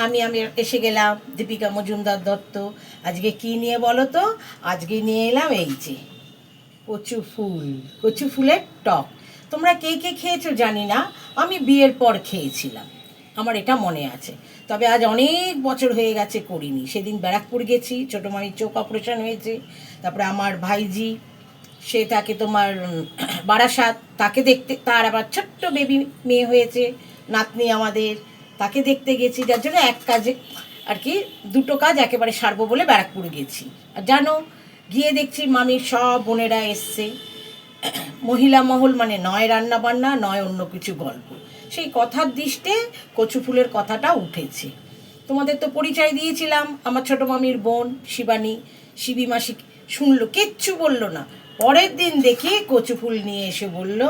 আমি আমি এসে গেলাম, দীপিকা মজুমদার দত্ত। আজকে কি নিয়ে বলো তো? আজকে নিয়ে এলাম এই যে কচু ফুল, কচু ফুলের টক। তোমরা কে কে খেয়েছো জানি না, আমি বিয়ের পর খেয়েছিলাম, আমার এটা মনে আছে। তবে আজ অনেক বছর হয়ে গেছে করিনি। সেদিন ব্যারাকপুর গেছি, ছোটো মামির চোখ অপারেশন হয়েছে। তারপরে আমার ভাইজি, সে তাকে তোমার বারাসাত, তাকে দেখতে, তার আবার ছোট্ট বেবি মেয়ে হয়েছে, নাতনি আমাদের, তাকে দেখতে গেছি। যার জন্য এক কাজে আর কি দুটো কাজ একেবারে সারবো বলে ব্যারাকপুর গেছি। আর জানো, গিয়ে দেখছি মামির সব বোনেরা এসছে। মহিলা মহল মানে নয় রান্না বান্না, নয় অন্য কিছু গল্প। সেই কথার দৃষ্টে কচু ফুলের কথাটা উঠেছে। তোমাদের তো পরিচয় দিয়েছিলাম, আমার ছোটো মামির বোন শিবানী, শিবি মাসি। শুনলো, কিচ্ছু বললো না। পরের দিন দেখি কচু ফুল নিয়ে এসে বলল,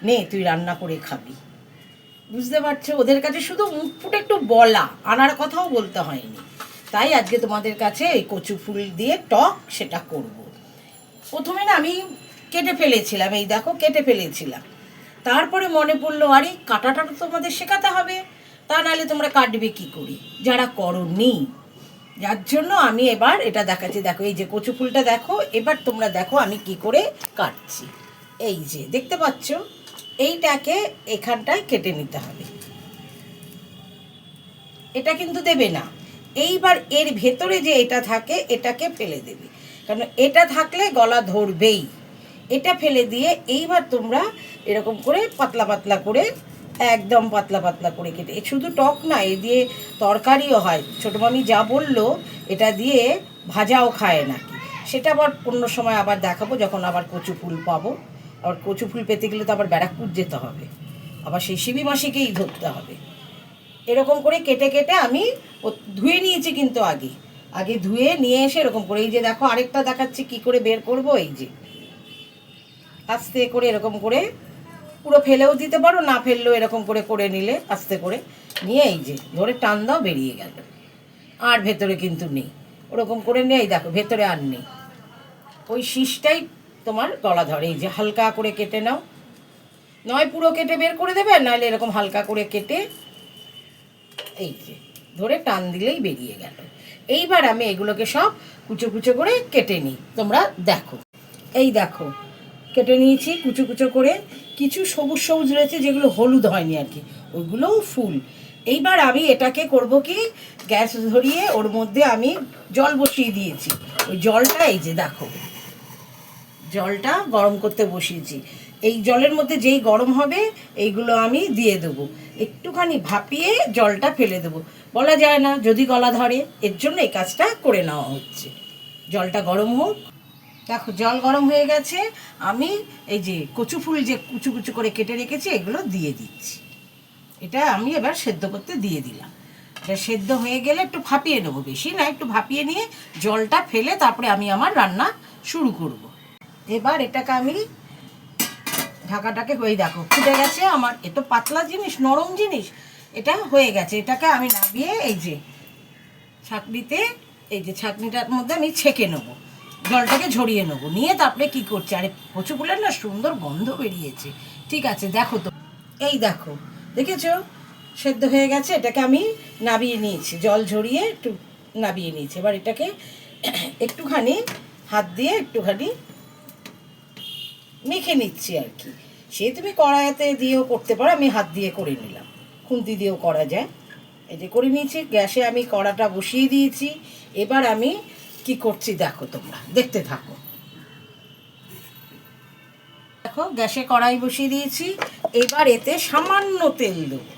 নে তুই রান্না করে খাবি। বুঝতে পারছো, ওদের কাছে শুধু মুখ ফুটে একটু বলা, আনার কথাও বলতে হয়নি। তাই আজকে তোমাদের কাছে এই কচু ফুল দিয়ে টক সেটা করব। প্রথমে না আমি কেটে ফেলেছিলাম, এই দেখো কেটে ফেলেছিলাম। তারপরে মনে পড়লো, আরে কাটাটা তো তোমাদের শেখাতে হবে, তা নাহলে তোমরা কাটবে কী করে যারা করোনি। যার জন্য আমি এবার এটা দেখাচ্ছি। দেখো এই যে কচু ফুলটা দেখো, এবার তোমরা দেখো আমি কি করে কাটছি। এই যে দেখতে পাচ্ছ, এইটাকে এখানটায় কেটে নিতে হবে। এটা কিন্তু দেবে না। এইবার এর ভেতরে যে এটা থাকে এটাকে ফেলে দেবে, কারণ এটা থাকলে গলা ধরবেই। এটা ফেলে দিয়ে এইবার তোমরা এরকম করে পাতলা পাতলা করে, একদম পাতলা পাতলা করে কেটে, শুধু টক না, এ দিয়ে তরকারিও হয়। ছোটো মামি যা বললো, এটা দিয়ে ভাজাও খায় নাকি। সেটা আবার অন্য সময় আবার দেখাবো, যখন আবার কচু ফুল পাবো। আবার কচু ফুল পেতে গেলে তো আবার ব্যারাকপুর যেতে হবে, আবার সেই শিবি মাসিকেই ধরতে হবে। এরকম করে কেটে কেটে আমি ধুয়ে নিয়েছি, কিন্তু আগে আগে ধুয়ে নিয়ে এসে এরকম করে, এই যে দেখো আরেকটা দেখাচ্ছি কি করে বের করব। এই যে আস্তে করে এরকম করে, পুরো ফেলেও দিতে পারো, না ফেললেও এরকম করে করে নিলে, আস্তে করে নিয়ে এই যে ধরে টান দাও, বেরিয়ে গেল। আর ভেতরে কিন্তু নেই। ওরকম করে নিয়ে এই দেখো ভেতরে আর নেই, ওই শীষটাই তোমার গলা ধরে। এই যে হালকা করে কেটে নাও, নয় পুরো কেটে বের করে দেবে, নাহলে এরকম হালকা করে কেটে এই যে ধরে টান দিলেই বেরিয়ে গেল। এইবার আমি এগুলোকে সব কুচো কুচো করে কেটে নিই, তোমরা দেখো। এই দেখো কেটে নিয়েছি কুচো কুচো করে। কিছু সবুজ সবুজ রয়েছে যেগুলো হলুদ হয়নি আর কি, ওইগুলোও ফুল। এইবার আমি এটাকে করব কি, গ্যাস ধরিয়ে ওর মধ্যে আমি জল বসিয়ে দিয়েছি। ওই জলটা এই যে দেখো, জলটা গরম করতে বসিয়েছি। এই জলের মধ্যে যেই গরম হবে এইগুলো আমি দিয়ে দেবো, একটুখানি ভাপিয়ে জলটা ফেলে দেবো। বলা যায় না যদি গলা ধরে, এর জন্য এই কাজটা করে নেওয়া হচ্ছে। জলটা গরম হোক। দেখো জল গরম হয়ে গেছে, আমি এই যে কচু ফুল যে কুচু কুচু করে কেটে রেখেছি এগুলো দিয়ে দিচ্ছি। এটা আমি এবার সেদ্ধ করতে দিয়ে দিলাম। এটা সেদ্ধ হয়ে গেলে একটু ভাপিয়ে নেবো, বেশি না, একটু ভাপিয়ে নিয়ে জলটা ফেলে তারপরে আমি আমার রান্না শুরু করব। এবার এটাকে আমি ঢাকাটাকে, হয়ে দেখো ফুটে গেছে আমার। এ তো পাতলা জিনিস, নরম জিনিস, এটা হয়ে গেছে। এটাকে আমি নামিয়ে এই যে ছাঁকনিতে, এই যে ছাঁকনিটার মধ্যে আমি ছেঁকে নেবো, জলটাকে ঝরিয়ে নেবো। নিয়ে তারপরে কি করছে, আরে কচু ফুলের না সুন্দর গন্ধ বেরিয়েছে। ঠিক আছে দেখো তো, এই দেখো দেখেছো সেদ্ধ হয়ে গেছে। এটাকে আমি নাবিয়ে নিয়েছি, জল ঝরিয়ে একটু নাবিয়ে নিয়েছি। এবার এটাকে একটুখানি হাত দিয়ে একটুখানি মেখে নিচ্ছি আর কি। সে তুমি কড়াইতে দিয়েও করতে পারো, আমি হাত দিয়ে করে নিলাম, খুন্তি দিয়েও করা যায়। এই যে করে নিয়েছি, গ্যাসে আমি কড়াটা বসিয়ে দিয়েছি। এবার আমি কি করছি দেখো, তোমরা দেখতে থাকো। দেখো গ্যাসে কড়াই বসিয়ে দিয়েছি। এবার এতে সামান্য তেল দেবো,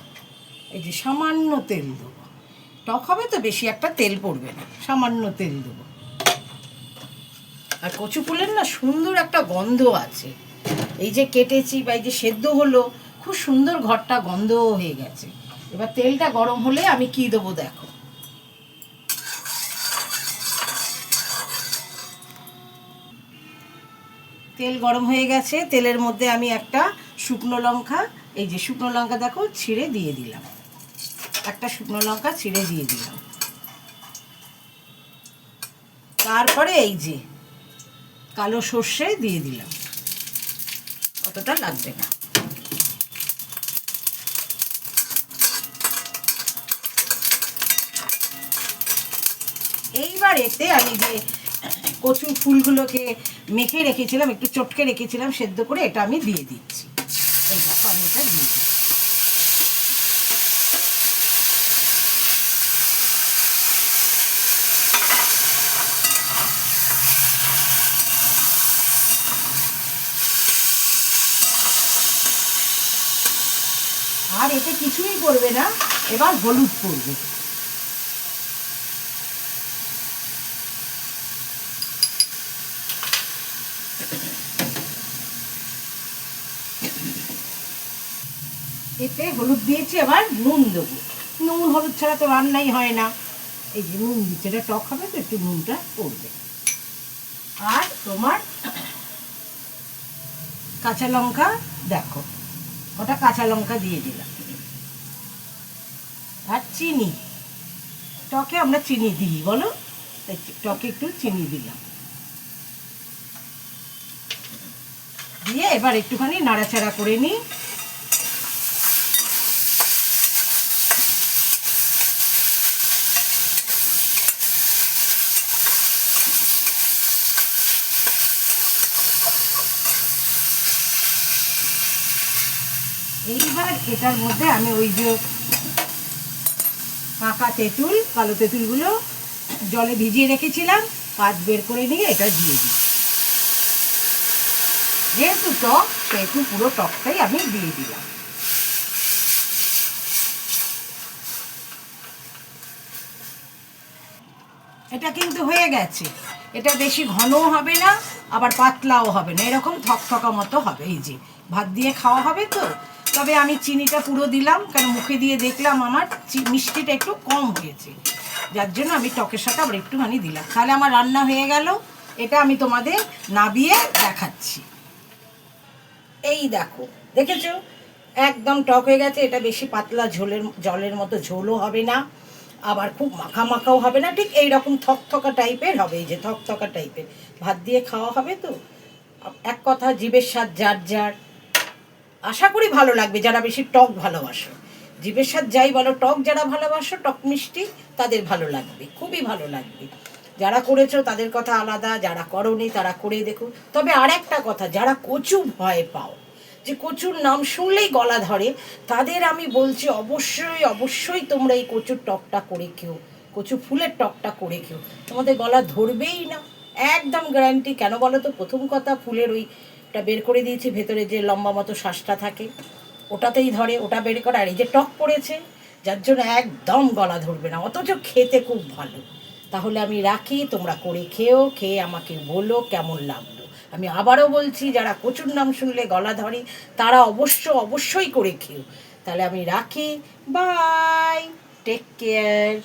এই যে সামান্য তেল দেবো। টক হবে তো বেশি একটা তেল পড়বে না, সামান্য তেল দেবো। আর কচু ফুলের না সুন্দর একটা গন্ধ আছে। এই যে কেটেছি বা এই যে সেদ্ধ হলো, খুব সুন্দর ঘরটা গন্ধও হয়ে গেছে। এবার তেলটা গরম হলে আমি কি দেবো দেখো। তেল গরম হয়ে গেছে, তেলের মধ্যে আমি একটা শুকনো লঙ্কা, এই যে শুকনো লঙ্কা দেখো ছিঁড়ে দিয়ে দিলাম, একটা শুকনো লঙ্কা ছিঁড়ে দিয়ে দিলাম। তারপরে এই যে কালো সর্ষে দিয়ে দিলাম, অতটা লাগবে না। এইবার এতে আমি যে কচু ফুলগুলোকে মেখে রেখেছিলাম, একটু চটকে রেখেছিলাম সেদ্ধ করে, এটা আমি দিয়ে দিচ্ছি। এই দেখো আমি এটা দিয়ে দিচ্ছি। আর এতে কিছুই করবে না, এবার হলুদ পড়বে। এতে হলুদ দিয়েছি, এবার নুন দেবো। নুন হলুদ ছাড়া তো রান্নাই হয় না। এই যে নুন দিচ্ছে, এটা টক হবে তো একটু নুনটা পড়বে। আর তোমার কাঁচা লঙ্কা, দেখো ওটা কাঁচা লঙ্কা দিয়ে দিলাম। আর চিনি, টকে আমরা চিনি দিই বলো, টকে একটু চিনি দিলাম। দিয়ে এবার একটুখানি নাড়াচাড়া করে নিই। এইবার এটার মধ্যে আমি ওই যে পাকা তেঁতুল, কালো তেঁতুলগুলো জলে ভিজিয়ে রেখেছিলাম, পাত বের করে নিয়ে এটা দিয়ে দিই। যেহেতু টক সেহেতু পুরো টকটাই আমি দিয়ে দিলাম। এটা কিন্তু হয়ে গেছে। এটা বেশি ঘনও হবে না, আবার পাতলাও হবে না, এরকম থকথকা মতো হবে। এই যে ভাত দিয়ে খাওয়া হবে তো। তবে আমি চিনিটা পুরো দিলাম, কারণ মুখে দিয়ে দেখলাম আমার মিষ্টিটা একটু কম হয়েছে, যার জন্য আমি টকের সাথে আবার একটুখানি দিলাম। তাহলে আমার রান্না হয়ে গেল। এটা আমি তোমাদের নাবিয়ে দেখাচ্ছি। এই দেখো, দেখেছো একদম টক হয়ে গেছে। এটা বেশি পাতলা জলের মতো ঝোলও হবে না, আবার খুব মাখা মাখাও হবে না, ঠিক এইরকম থকথকা টাইপের হবে। এই যে থকথকা টাইপের ভাত দিয়ে খাওয়া হবে তো। এক কথা, জিভের স্বাদ যার যার। আশা করি ভালো লাগবে যারা বেশি টক ভালোবাসো। জিভের স্বাদ যাই বলো, টক যারা ভালোবাসো, টক মিষ্টি, তাদের ভালো লাগবে, খুবই ভালো লাগবে। যারা করেছো তাদের কথা আলাদা, যারা করোনি তারা করে দেখো। তবে আর একটা কথা, যারা কচু ভয় পাও, যে কচুর নাম শুনলেই গলা ধরে, তাদের আমি বলছি অবশ্যই অবশ্যই তোমরা এই কচুর টকটা করে খেও, কচু ফুলের টকটা করে খেও, তোমাদের গলা ধরবেই না, একদম গ্যারান্টি। কেন বলো তো? প্রথম কথা, ফুলের ওইটা বের করে দিয়েছি, ভেতরে যে লম্বা মতো শ্বাসটা থাকে ওটাতেই ধরে, ওটা বের করা। আর এই যে টক পড়েছে, যার জন্য একদম গলা ধরবে না, অথচ খেতে খুব ভালো। তাহলে আমি রাখি, তোমরা করে খেও, খেয়ে আমাকে বলো কেমন লাগলো। আমি আবারও বলছি, যারা কচুর নাম শুনলে গলা ধরে তারা অবশ্যই করে খেও। তাহলে আমি রাখি, বাই, টেক কেয়ার।